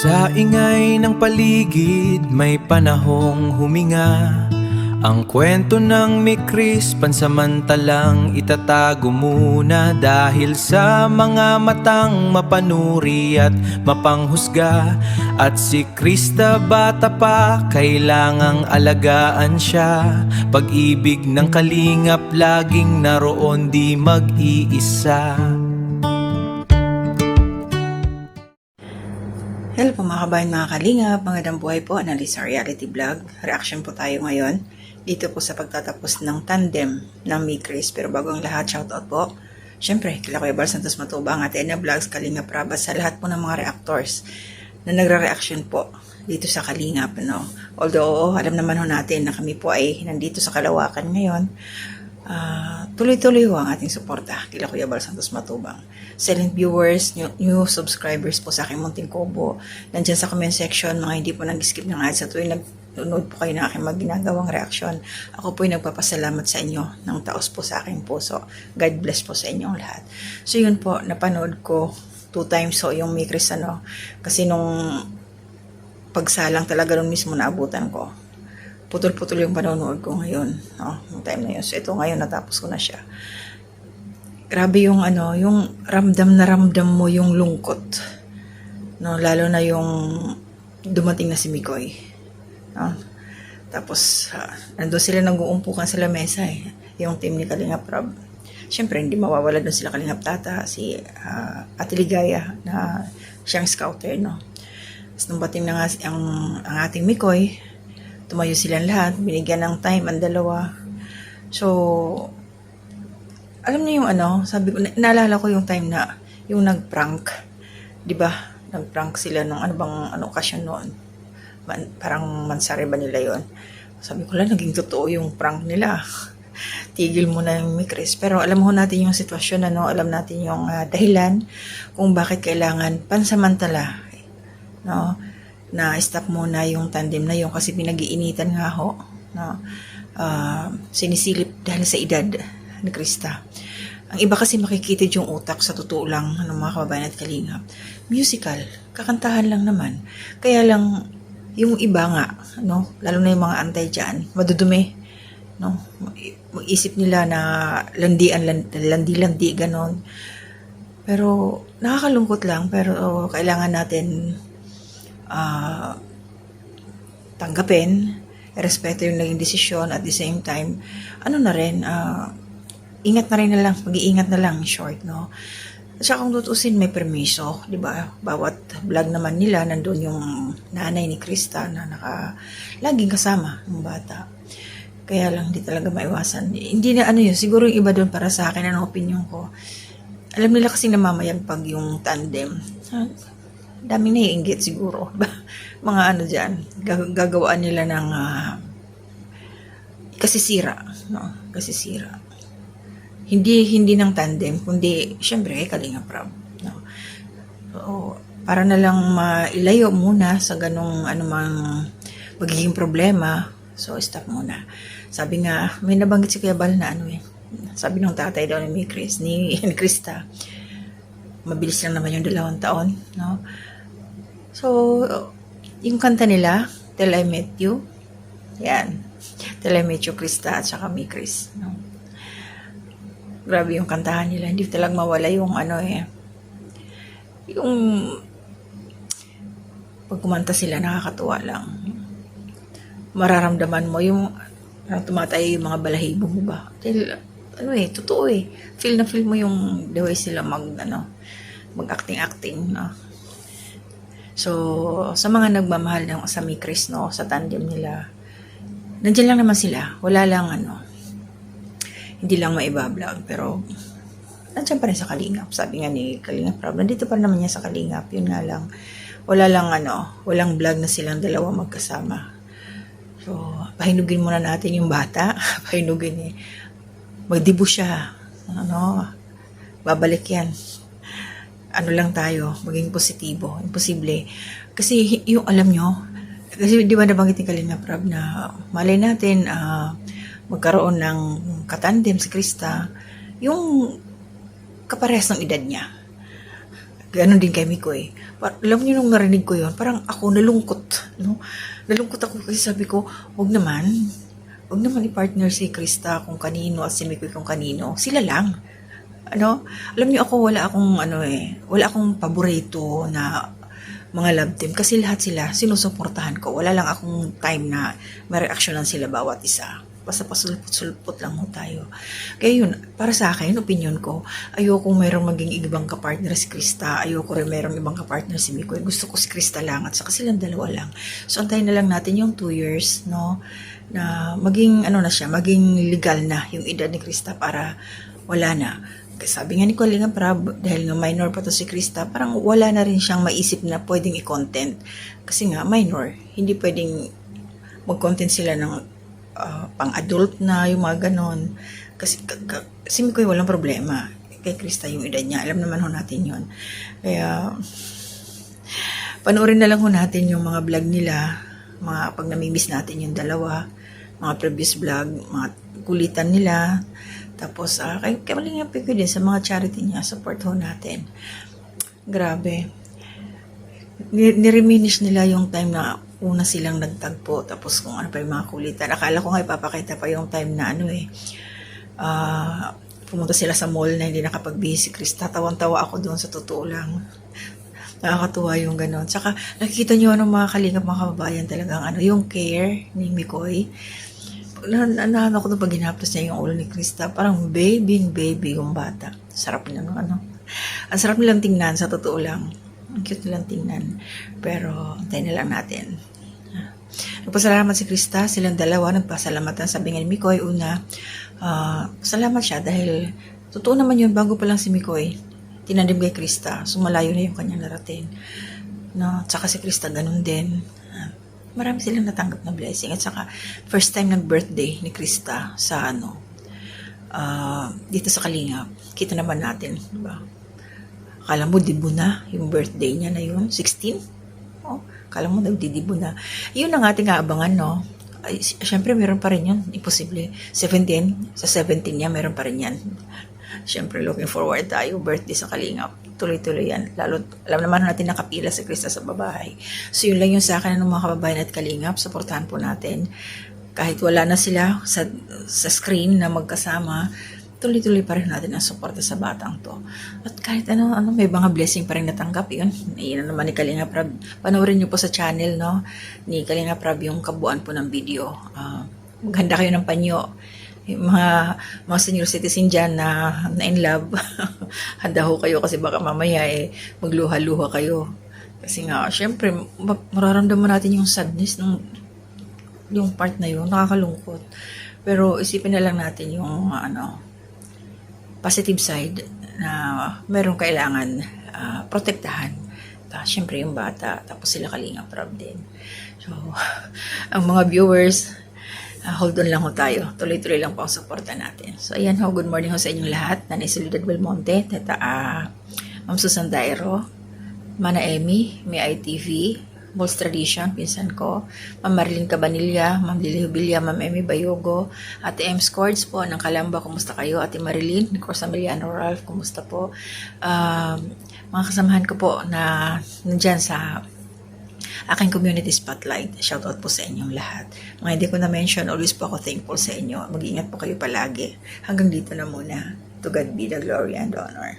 Sa ingay ng paligid may panahong huminga. Ang kwento ng Mikris pansamantalang itatago muna, dahil sa mga matang mapanuri at mapanghusga. At si Krista bata pa, kailangang alagaan siya. Pag-ibig ng kalingap laging naroon, di mag-iisa. Hello po mga kabayan, mga kalingap, magandang buhay po, Analisa Reality Vlog. Reaction po tayo ngayon dito po sa pagtatapos ng tandem ng Mikris. Pero bago ang lahat, shoutout po syempre kila Kuya Bal Santos Matubang, Ate Ena Vlogs, Kalingap Rabas, sa lahat po ng mga reactors na nagre-reaction po dito sa Kalingap, no? Although alam naman ho natin na kami po ay nandito sa Kalawakan ngayon, tuloy-tuloy ho ang ating suporta kila Kuya Bal Santos Matubang. Silent viewers, new subscribers po sa aking munting kubo, nandyan sa comment section, mga hindi po nag-skip ng ads sa tuwing nanonood po kayo ng aking ginagawang reaction. Ako po ay nagpapasalamat sa inyo ng taos po sa aking puso. God bless po sa inyong lahat. So yun po, napanood ko 2 times so yung Mikris, kasi nung pagsalang talaga nun mismo naabutan ko. Putol-putol yung panonood ko ngayon, yung time na yun. So ito ngayon, natapos ko na siya. Grabe yung yung ramdam na ramdam mo yung lungkot, no? Lalo na yung dumating na si Mikoy, no? Tapos nandun sila nag-uumpukan sa lamesa, yung team ni Kalingap Rab. Siyempre hindi mawawala doon sila Kalingap Tata, si Ate Ligaya na siyang scouter, no? Tapos nung bating na nga ang ating Mikoy, tumayo silang lahat, binigyan ng time ang dalawa. So alam niyo yung sabi ko, naalala ko yung time na yung nag-prank, 'di ba? Nag-prank sila nung okasyon noon. Parang mansari ba nila 'yon? Sabi ko lang, naging totoo yung prank nila. Tigil mo na yung Mikris. Pero alam mo natin yung sitwasyon, alam natin yung dahilan kung bakit kailangan pansamantala, no, na stop muna yung tandem na yun, kasi pinag-iinitan nga ho, no? Sinisilip dahil sa edad ni Krista. Ang iba kasi makikitid yung utak, sa totoo lang, mga kababayan at kalingap. Musical, kakantahan lang naman. Kaya lang, yung iba nga, no, lalo na yung mga antay dyan, madudumi, no? Mag-isip nila na landi-landi, ganon. Pero, nakakalungkot lang, pero kailangan natin tanggapin, respeto yung naging desisyon, at the same time, ingat na rin na lang, mag-iingat na lang, short, no? At saka kung tutusin, may permiso, di ba? Bawat vlog naman nila, nandun yung nanay ni Krista na laging kasama ng bata. Kaya lang, di talaga maiwasan. Hindi na yun, siguro yung iba doon para sa akin, opinion ko. Alam nila kasi namamayagpag yung tandem. Daming naiinggit siguro. Mga dyan, gagawaan nila ng kasisira, no? Kasisira. Hindi ng tandem, kundi syempre Kalingap Rab, no? So, para na lang mailayo muna sa ganong anumang magiging problema, so stop muna. Sabi nga, may nabanggit si Kuya Bal na sabi ng tatay daw ni Mikris, ni Krista, mabilis lang naman yung 2 taon, no? So, yung kanta nila, Till I Met You, yan, Till I Met You, Krista at saka Mikris, no? Grabe yung kantahan nila, hindi talagang mawala yung yung pag kumanta sila, nakakatuwa lang. Mararamdaman mo yung tumatay yung mga balahibo mo ba? Dahil, totoo feel na feel mo yung the way sila mag-acting, no? So, sa mga nagmamahal ng sa Mikris, no, sa tandem nila, nandiyan lang naman sila. Wala lang hindi lang maiba-vlog, pero nandiyan pa rin sa Kalingap. Sabi nga ni Kalingap Rab, nandito pa naman niya sa Kalingap. Yun nga lang, walang vlog na silang dalawa magkasama. So, pahinugin muna natin yung bata. Pahinugin magdibo siya. Babalik yan. Lang tayo, maging positibo. Imposible. Kasi yung alam nyo, kasi di ba nabanggit ni Kalingap Rab na malay natin, magkaroon ng katandem si Krista, yung kaparehas ng edad niya. Ganon din kay Mikoy. Alam niyo nung narinig ko yon, parang ako nalungkot. No? Nalungkot ako kasi sabi ko, wag naman i-partner si Krista kung kanino at si Mikoy kung kanino. Sila lang. Alam niyo ako, wala akong paborito na mga love team kasi lahat sila sinusuportahan ko. Wala lang akong time na ma-reactionan sila bawat isa. Basta pasulpot-sulpot lang ho tayo. Kaya yun, para sa akin, opinion ko, ayoko mayroong maging ibang kapartner si Krista. Ayoko rin mayroong ibang kapartner si Mikoy. Gusto ko si Krista lang at saka silang dalawa lang. So, antayin na lang natin yung 2 years, no? Na maging, maging legal na yung edad ni Krista para wala na. Sabi nga ni Kalinga Prab, dahil nga minor pa to si Krista, parang wala na rin siyang maisip na pwedeng i-content. Kasi nga, minor, hindi pwedeng mag-content sila ng pang-adult na, yung mga ganon. Kasi si Mikoy walang problema. Kay Krista yung edad niya. Alam naman ho natin yun. Kaya, panoorin na lang ho natin yung mga vlog nila, mga pag namimiss natin yung dalawa, mga previous vlog, mga kulitan nila. Tapos, kay Kalinga Prab din sa mga charity niya, support ho natin. Grabe. Nireminish nila yung time na una silang nagtagpo, tapos kung ano pa yung mga kulitan. Akala ko nga ipapakita pa yung time na pumunta sila sa mall na hindi nakapag-busy si Krista. Tawang-tawa ako doon, sa totoo lang. Nakakatuwa yung ganon. Tsaka nakikita nyo mga kalingap, mga kababayan, talagang yung care ni Mikoy. Nahan ako doon pag ginapos niya yung ulo ni Krista. Parang baby yung bata. Sarap nilang ang sarap nilang tingnan, sa totoo lang. Ang cute nilang tingnan. Pero, antayin na lang natin. Nagpasalamat si Krista, silang dalawa, nagpasalamatan. Sabi nga ni Mikoy, una, salamat siya dahil, totoo naman yun, bago pa lang si Mikoy, tinandim kay Krista, sumalayo na yung kanyang narating. Tsaka si Krista, ganun din. Marami silang natanggap na blessing. At saka, first time nag-birthday ni Krista sa dito sa Kalingap. Kita naman natin, diba? Akala mo, dibo na yung birthday niya na yun, 16? Akala mo, nagdidibo na. Yun ang ating aabangan, no? Ay, syempre, meron pa rin yun. Imposible. 17, sa 17 niya, meron pa rin yan. Syempre, looking forward tayo. Birthday sa Kalingap. Tuloy-tuloy yan. Lalo, alam naman natin nakapila si Krista sa babae. So, yun lang yung sa akin ng mga kababayan at Kalingap. Supportahan po natin. Kahit wala na sila sa screen na magkasama, tuloy-tuloy pa rin natin ang suporta sa batang to. At kahit may mga blessing pa rin natanggap, yun naman ni Kalinga Prab. Panoorin niyo po sa channel, no, ni Kalinga Prab yung kabuuan po ng video. Maghanda kayo ng panyo. Yung mga senior citizen dyan na in love, handa ho kayo kasi baka mamaya magluha-luha kayo. Kasi nga, syempre, mararamdaman natin yung sadness ng yung part na yun, nakakalungkot. Pero isipin na lang natin yung positive side na merong kailangan protektahan. Siyempre yung bata, tapos sila Kalinga Prab din. So, ang mga viewers, hold on lang ho tayo. Tuloy-tuloy lang po ang suporta natin. So, ayan ho, good morning ho sa inyong lahat. Nanay Soledad Belmonte, Teta Ma'am Susan Dairo, Mana Emmy, May ITV, Balls Tradition, pinsan ko, Ma'am Marilyn Cabanilla, Ma'am Lily Hubilia, Ma'am Emmy Bayogo, Ate M. Scords po ng Kalamba, kumusta kayo? Ate Marilyn, Nicolas Ameliano Ralph, kumusta po? Mga kasamahan ko po na nandyan sa aking community spotlight, shoutout po sa inyong lahat. Mga hindi ko na-mention, always po ako thankful sa inyo. Mag-ingat po kayo palagi. Hanggang dito na muna. To God be the glory and honor.